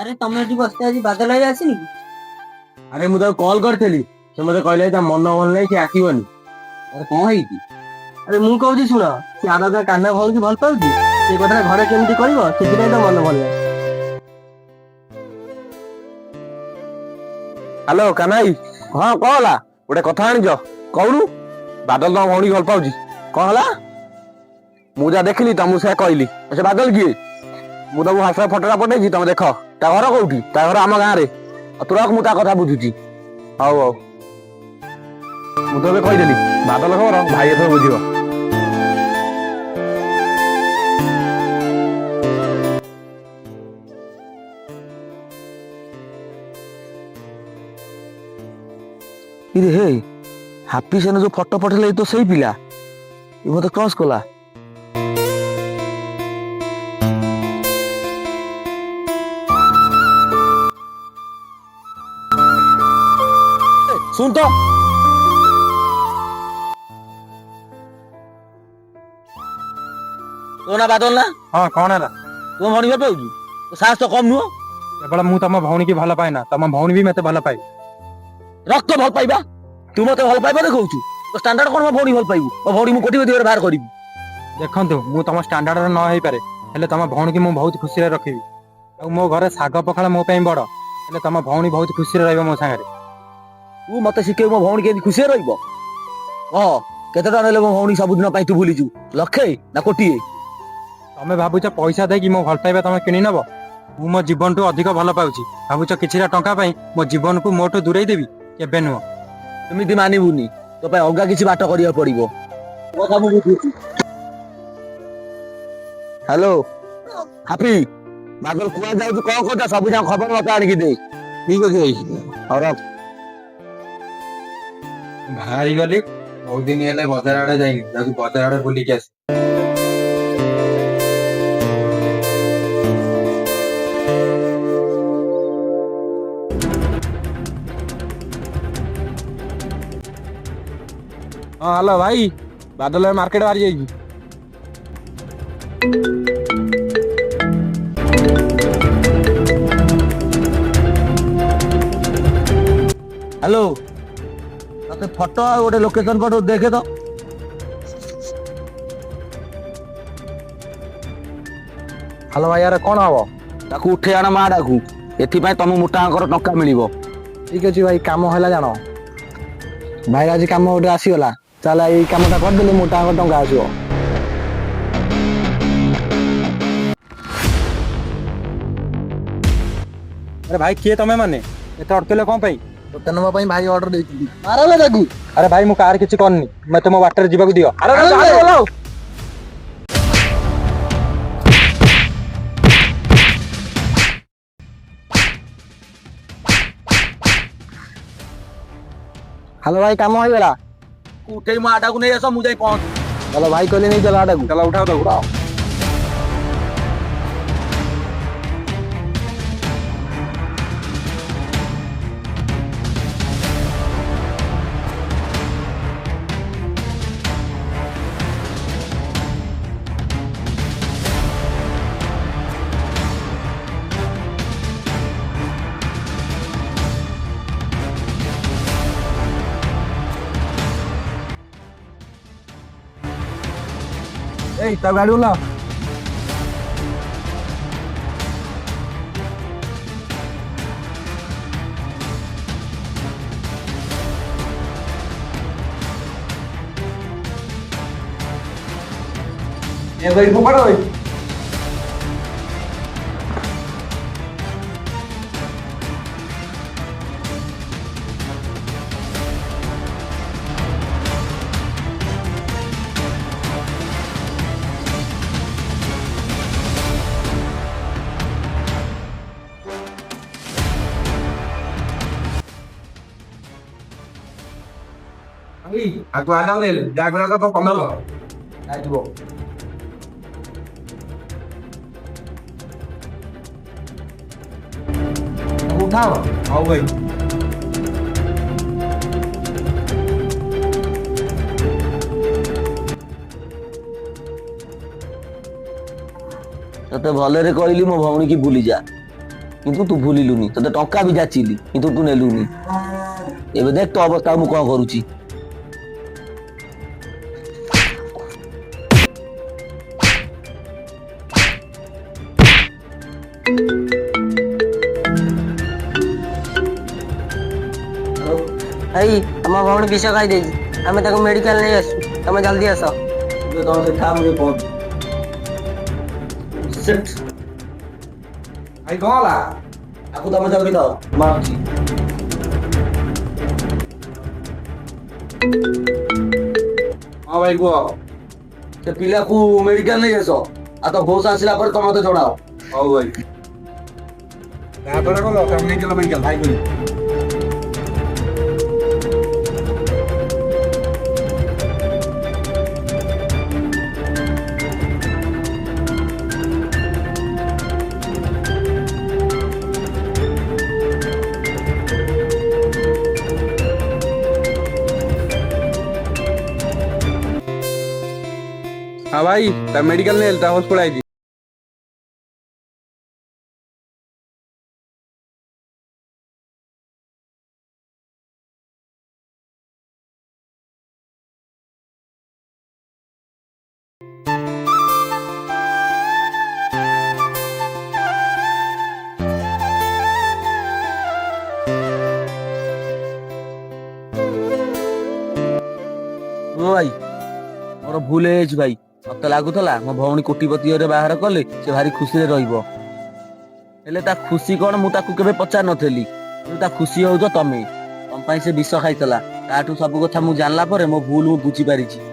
अरे तुम एठी बसते आज बादल भाई आसिनी कि? अरे मुझे कॉल करथेली से मते कहले ता मन मन नहीं कि आसीबनी। अरे कौन है कि? अरे मु कहूची सुन से आदा कान्हा भौल की भल पाउची से कथा घरे केमती करबो सेति तो मन भल नहीं। हेलो कान्हाई हां कहला गोटे कथा आनी जो कहलु बादल तो भौणी भल पाउची कहला मु जा देखली तुमु से कहली से बादल किए मु तो हाथ फोटोटा पठेছি तुम देख ता घर कोठी ता घर आम गाँव रे तुरक मु ता कथा बुझुची। हौ हौ मु तो कहीदेली बादल खबर भाई एथर बुझिब। इरे हे हापी सेन जो फोटो पठेले तो सही पिला ये मते क्रॉस कला। सुन तो तो ना बादल ना हाँ कौन है तुम भौणी भल पाउछु तो साहस तो कम नुह केवल मु तम भौणी की भल पाए ना तम भौणी भी मते भल पाए रक्त भल पाइबा तू मते भल पाइबा देखौछु तो स्टैंडर्ड कोन भौणी भल पाइबु ओ भौणी मु कोटी कोटी बाहर करिबि। देखंतु मु तम स्टैंडर्ड न होई पारे हेले तम भौणी की मु बहुत खुशी रे रखिबी आ मो घरे साग पखाला मो पई बड़ हेले तम भौणी बहुत खुशी रे रहबो मो संगे। तू मते शिखे मो भौणी केति खुशी रहइबो हां केते टन ले मो भौणी सब दिन पई तू भूलिजु लखे ना कोटिए तमे भाबुछ पैसा दे कि मो भल पाइबा तमे किनि नबो मु मो जीवन टू अधिक भल पाउची भाबुछ किछिरा टंका पई मो जीवन को मोटो दूरेई देबी केबे नुह तुमिति मानिबुनी तो पई अलगा किछि बाट करिया पड़िबो कथा मु बुझुची। हेलो हापी बादल कुआ जाउ को कोटा सब जा खबर मत आनी कि दे ठीक अछि और भाई गली बहुत दिन हेले बाजार आड़े जाई ताकि बाजार आड़े बुली के आसी। हाँ हेलो भाई बादल मार्केट बाहर जाइए। हेलो ते फोटो गोटे लोकेशन फोटो देखे तो हेलो भाई यार कौन हम ताकू उठे आना मा डाकू एथि तुम मोटाकर टंका मिल ठीक अच्छे भाई काम है जान भाई आज काम गोटे आसीगला चल ये कमटा करदे मोटाकर टंका आसो। अरे भाई किए तमे माने एते अटकेले कोन पई तो नवा भाई ऑर्डर देती मारा लागू। अरे भाई मु कार किछि करनी मते मो वाटर जीवा को दियो। अरे बोलो हेलो भाई काम हो गला उठे मो आटा को नहीं आसो मु जाई पहुंच चलो भाई कहले नहीं चला आटा को चला उठाओ तो उठाओ। ए तब गाड़ी वाला ये भाई पकड़ भाई aku ada nih jago apa komel आइबो उठाओ आओ भाई तते भले रे कहली मो भौणी की भूली जा କିନ୍ତୁ ତୁ ଭୁଲିଲୁନି, ତତେ ଟଙ୍କା ବି ଯାଚିଲି କିନ୍ତୁ ତୁ ନେଲୁନି। ଏବେ ଦେଖ ତୋ ଅବସ୍ଥା ମୁଁ କଣ କରୁଛି। ଭାଇ ଆମ ଭଉଣୀ ବିଷ ଖାଇ ଦେଇଛି, ଆମେ ତାକୁ ମେଡିକାଲ ନେଇ ଆସୁ, ତମେ ଜଲ୍ଦି ଆସ। ତମ ସେ ଠା ମୁଁ ପହଞ୍ଚ ଭାଇ କଣ ହେଲା? ତାକୁ ତମେ ଜଗିଥାଅ, ମୁଁ ଆସୁଛି। ହଁ ଭାଇ କୁହ। ସେ ପିଲାକୁ ମେଡିକାଲ ନେଇ ଆସ, ଆଉ ତ ବୋସ୍ ଆସିଲା ପରେ ତମେ ମତେ ଜଣାଅ। ହଉ ଭାଇ। ତାପରେ କଣ ତମେ ନେଇଚାଲ ମେଡିକାଲ ଭାଇ କରି। हाँ भाई ता मेडिकल नहीं हेल्ता हॉस्पिटल आई थी। भाई मोर भूल है भाई, मत लगुला मो भौणी कोटिपति बाहर कले से भारी खुशी रे ता खुशी कौन मु केबे पचार नथेली, ता खुशी हो तमे तम से विष खाई ताठू सब कथा मु जानला मो भूल मु बुझी पारिछि।